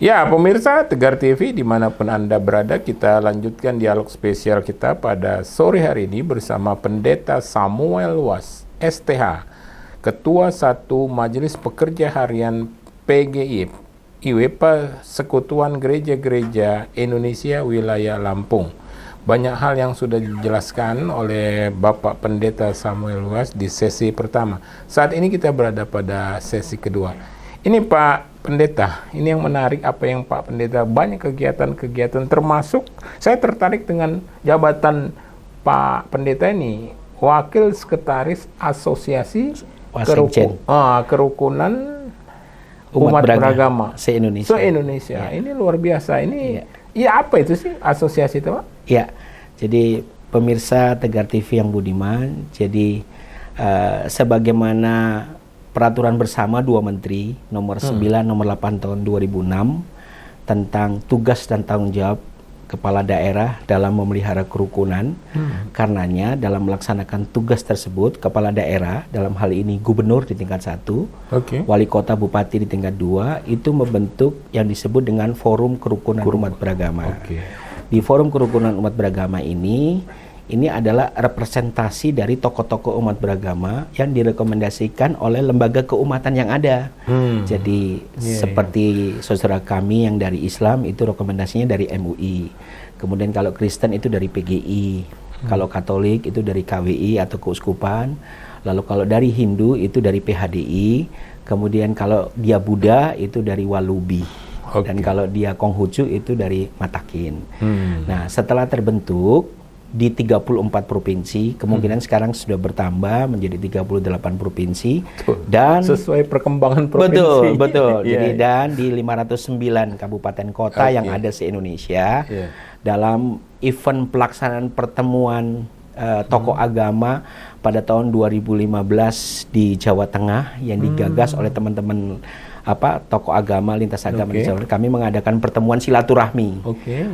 Ya, pemirsa Tegar TV dimanapun Anda berada, kita lanjutkan dialog spesial kita pada sore hari ini bersama Pendeta Samuel Was, STH, Ketua 1 Majelis Pekerja Harian PGI, IWEPA Sekutuan Gereja-Gereja Indonesia Wilayah Lampung. Banyak hal yang sudah dijelaskan oleh Bapak Pendeta Samuel Was di sesi pertama. Saat ini kita berada pada sesi kedua. Ini Pak Pendeta, ini yang menarik apa yang Pak Pendeta, banyak kegiatan-kegiatan termasuk saya tertarik dengan jabatan Pak Pendeta ini, Wakil Sekretaris Asosiasi Kerukunan Umat Beragama se-Indonesia. Ya. Ini luar biasa. Ini ya apa itu sih asosiasi itu, Pak? Ya, jadi pemirsa Tegar TV yang budiman, jadi sebagaimana Peraturan Bersama 2 Menteri nomor 9 nomor 8 tahun 2006 tentang tugas dan tanggung jawab kepala daerah dalam memelihara kerukunan. Karenanya dalam melaksanakan tugas tersebut, kepala daerah dalam hal ini gubernur di tingkat 1, wali kota bupati di tingkat 2 itu membentuk yang disebut dengan Forum Kerukunan Umat Beragama. Di Forum Kerukunan Umat Beragama ini adalah representasi dari tokoh-tokoh umat beragama yang direkomendasikan oleh lembaga keumatan yang ada. Jadi seperti saudara kami yang dari Islam itu rekomendasinya dari MUI. Kemudian kalau Kristen itu dari PGI. Kalau Katolik itu dari KWI atau Keuskupan. Lalu kalau dari Hindu itu dari PHDI. Kemudian kalau dia Buddha itu dari Walubi. Dan kalau dia Konghucu itu dari Matakin. Nah, setelah terbentuk di 34 provinsi, kemungkinan sekarang sudah bertambah menjadi 38 provinsi. Dan sesuai perkembangan provinsi. Betul. Jadi dan di 509 kabupaten kota yang ada se-Indonesia. Dalam event pelaksanaan pertemuan tokoh agama pada tahun 2015 di Jawa Tengah yang digagas oleh teman-teman tokoh agama, lintas agama di Jawa Tengah, kami mengadakan pertemuan silaturahmi.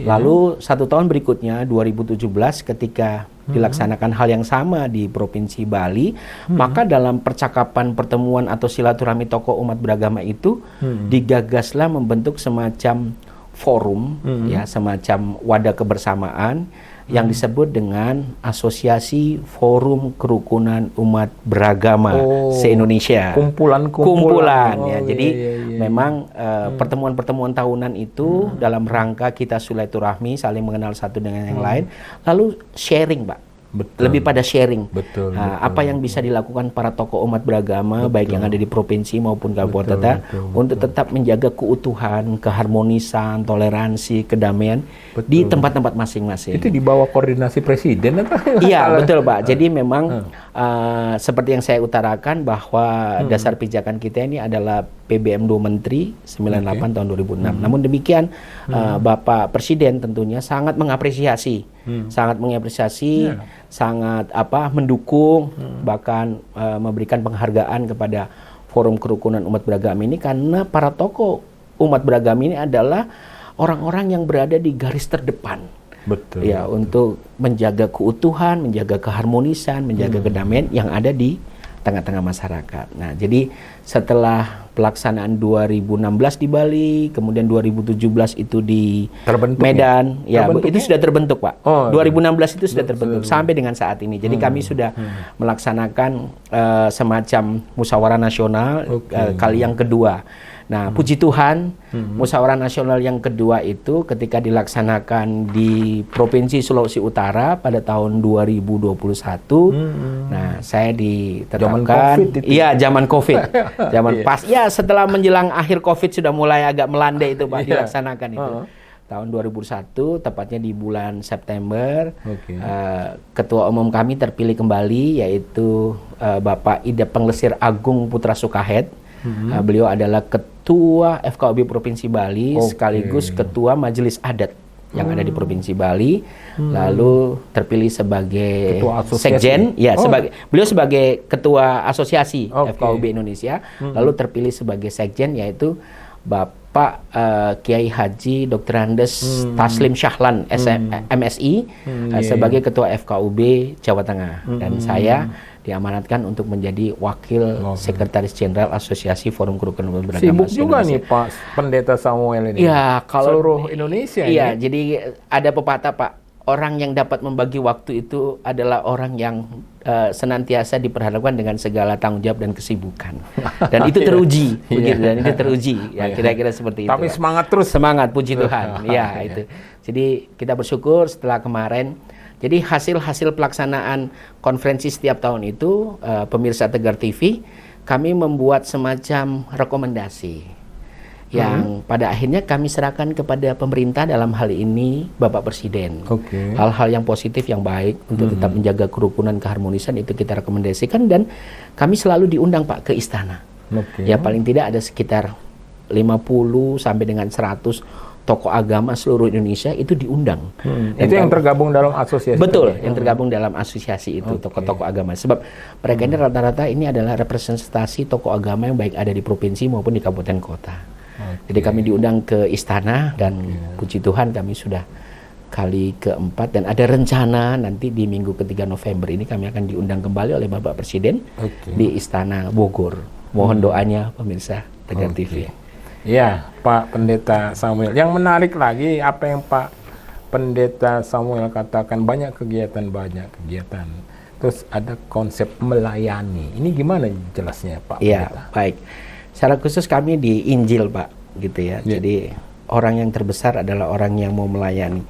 Lalu 1 tahun berikutnya 2017 ketika dilaksanakan hal yang sama di Provinsi Bali, maka dalam percakapan pertemuan atau silaturahmi tokoh umat beragama itu digagaslah membentuk semacam forum, ya, semacam wadah kebersamaan yang disebut dengan Asosiasi Forum Kerukunan Umat Beragama se-Indonesia. Kumpulan ya. Jadi memang pertemuan-pertemuan tahunan itu dalam rangka kita silaturahmi, saling mengenal satu dengan yang lain, lalu sharing, Pak. Lebih pada sharing. Apa yang bisa dilakukan para tokoh umat beragama baik yang ada di provinsi maupun kabupaten untuk tetap menjaga keutuhan, keharmonisan, toleransi, kedamaian di tempat-tempat masing-masing. Itu di bawah koordinasi presiden atau? Iya, betul, Pak. Jadi memang seperti yang saya utarakan bahwa dasar pijakan kita ini adalah PBM 2 Menteri 98 tahun 2006. Namun demikian Bapak Presiden tentunya sangat mengapresiasi, sangat mendukung, bahkan memberikan penghargaan kepada Forum Kerukunan Umat Beragama ini karena para tokoh umat beragama ini adalah orang-orang yang berada di garis terdepan. Untuk menjaga keutuhan, menjaga keharmonisan, menjaga kedamaian yang ada di tengah-tengah masyarakat. Nah, jadi setelah pelaksanaan 2016 di Bali, kemudian 2017 itu di Medan, itu sudah terbentuk, Pak. 2016 itu sudah terbentuk sampai dengan saat ini. Jadi kami sudah melaksanakan semacam musyawarah nasional kali yang kedua. Nah, puji Tuhan, musyawarah nasional yang kedua itu ketika dilaksanakan di Provinsi Sulawesi Utara pada tahun 2021. Nah, saya ditetapkan zaman Covid. Pas setelah menjelang akhir Covid sudah mulai agak melandai itu, Pak, dilaksanakan itu. Tahun 2001, tepatnya di bulan September, Ketua Umum kami terpilih kembali, yaitu Bapak Ida Penglesir Agung Putra Sukahed. Beliau adalah Ketua FKUB Provinsi Bali, sekaligus Ketua Majelis Adat yang ada di Provinsi Bali. Lalu terpilil sebagai Sekjen, beliau sebagai Ketua Asosiasi FKUB Indonesia. Lalu terpilih sebagai Sekjen, yaitu Bapak Pak Kiai Haji Dr. Andes Taslim Syahlan MSI sebagai Ketua FKUB Jawa Tengah, dan saya diamanatkan untuk menjadi Wakil Sekretaris Jenderal Asosiasi Forum Kerukunan Umat Beragama. Sibuk juga nih Pak Pendeta Samuel ini. Ya, kalau seluruh Indonesia. Iya, ini. jadi ada pepatah Pak, orang yang dapat membagi waktu itu adalah orang yang senantiasa diperhadapkan dengan segala tanggung jawab dan kesibukan. Dan itu teruji, begitu, dan itu teruji. Ya, kira-kira seperti itu. Tapi Pak. Semangat terus. Semangat, puji Tuhan. Ya, itu. Jadi kita bersyukur setelah kemarin. Jadi hasil-hasil pelaksanaan konferensi setiap tahun itu, pemirsa Tegar TV, kami membuat semacam rekomendasi yang pada akhirnya kami serahkan kepada pemerintah, dalam hal ini Bapak Presiden. Hal-hal yang positif, yang baik untuk tetap menjaga kerukunan, keharmonisan itu kita rekomendasikan, dan kami selalu diundang Pak ke istana. Ya paling tidak ada sekitar 50 sampai dengan 100 tokoh agama seluruh Indonesia itu diundang. Itu yang tergabung dalam asosiasi. Betul, yang tergabung dalam asosiasi itu, tokoh-tokoh agama. Sebab mereka ini rata-rata ini adalah representasi tokoh agama yang baik ada di provinsi maupun di kabupaten kota. Jadi kami diundang ke istana, dan puji Tuhan kami sudah kali keempat, dan ada rencana nanti di minggu ketiga November ini kami akan diundang kembali oleh Bapak Presiden di Istana Bogor. Mohon doanya pemirsa Tegar TV. Ya, Pak Pendeta Samuel. Yang menarik lagi apa yang Pak Pendeta Samuel katakan, banyak kegiatan. Terus ada konsep melayani. Ini gimana jelasnya Pak Pendeta? Iya, baik. Secara khusus kami di Injil Pak, gitu ya. Jadi orang yang terbesar adalah orang yang mau melayani.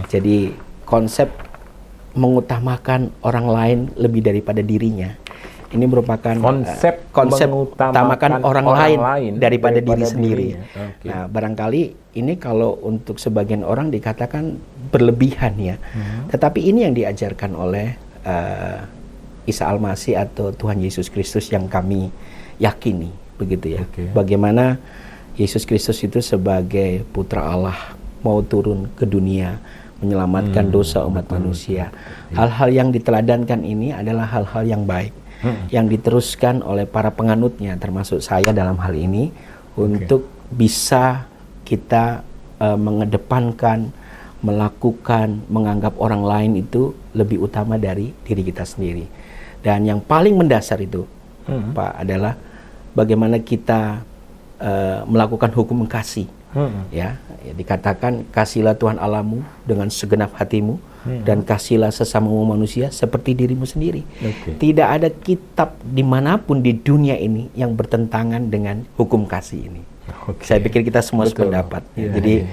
Jadi konsep mengutamakan orang lain lebih daripada dirinya. Ini merupakan konsep mengutamakan orang lain daripada diri sendiri. Nah, barangkali ini kalau untuk sebagian orang dikatakan berlebihan ya. Tetapi ini yang diajarkan oleh Isa Al-Masih atau Tuhan Yesus Kristus yang kami yakini. Begitu ya. Bagaimana Yesus Kristus itu sebagai putra Allah mau turun ke dunia menyelamatkan dosa umat manusia. Hal-hal yang diteladankan ini adalah hal-hal yang baik yang diteruskan oleh para penganutnya, termasuk saya dalam hal ini, untuk bisa kita mengedepankan, melakukan, menganggap orang lain itu lebih utama dari diri kita sendiri. Dan yang paling mendasar itu Pak adalah bagaimana kita melakukan hukum kasih. Ya, dikatakan kasihlah Tuhan Allahmu dengan segenap hatimu dan kasihlah sesamamu manusia seperti dirimu sendiri. Tidak ada kitab dimanapun di dunia ini yang bertentangan dengan hukum kasih ini. Saya pikir kita semua sependapat. Jadi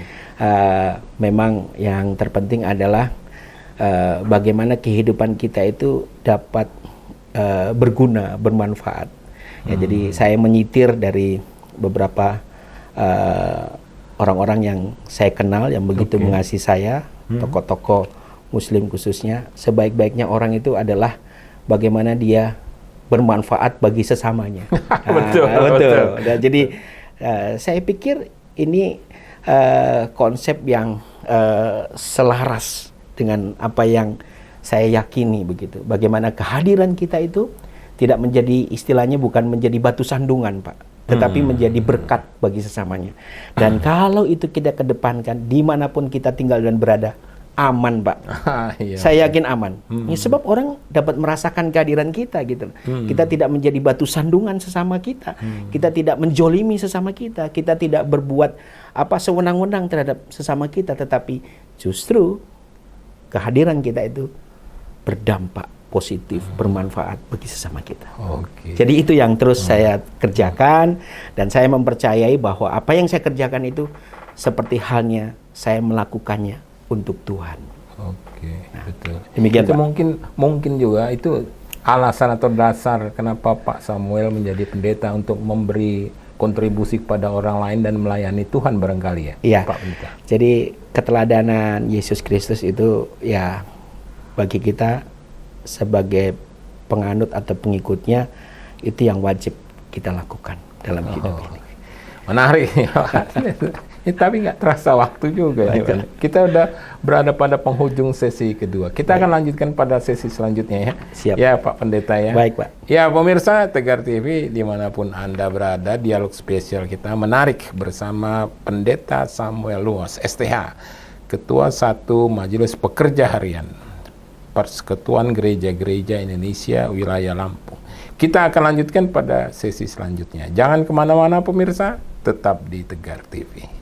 memang yang terpenting adalah bagaimana kehidupan kita itu dapat berguna, bermanfaat. Ya, jadi saya menyitir dari beberapa orang-orang yang saya kenal yang begitu mengasihi saya, tokoh-tokoh Muslim khususnya. Sebaik-baiknya orang itu adalah bagaimana dia bermanfaat bagi sesamanya. Betul. Dan jadi saya pikir ini konsep yang selaras dengan apa yang saya yakini begitu. Bagaimana kehadiran kita itu tidak menjadi, istilahnya bukan menjadi batu sandungan Pak, tetapi menjadi berkat bagi sesamanya. Dan kalau itu kita kedepankan, dimanapun kita tinggal dan berada, aman Pak. Saya yakin aman. Ya, sebab orang dapat merasakan kehadiran kita gitu. Kita tidak menjadi batu sandungan sesama kita. Kita tidak menjolimi sesama kita. Kita tidak berbuat apa sewenang-wenang terhadap sesama kita, tetapi justru kehadiran kita itu berdampak positif, bermanfaat bagi sesama kita. Jadi itu yang terus saya kerjakan, dan saya mempercayai bahwa apa yang saya kerjakan itu seperti halnya saya melakukannya untuk Tuhan. Betul. Demikian itu Pak. mungkin juga itu alasan atau dasar kenapa Pak Samuel menjadi pendeta, untuk memberi kontribusi kepada orang lain dan melayani Tuhan barangkali ya. Iya. Pak Pendeta. Jadi keteladanan Yesus Kristus itu ya bagi kita sebagai penganut atau pengikutnya itu yang wajib kita lakukan dalam hidup ini. Menarik. Tapi nggak terasa waktu juga. Kita udah berada pada penghujung sesi kedua. Kita akan lanjutkan pada sesi selanjutnya ya. Siap. Ya Pak Pendeta ya. Baik Pak. Ya pemirsa Tegar TV dimanapun Anda berada, dialog spesial kita menarik bersama Pendeta Samuel Luas, STH, Ketua 1 Majelis Pekerja Harian Persekutuan Gereja-Gereja Indonesia Wilayah Lampung. Kita akan lanjutkan pada sesi selanjutnya. Jangan kemana-mana pemirsa, tetap di Tegar TV.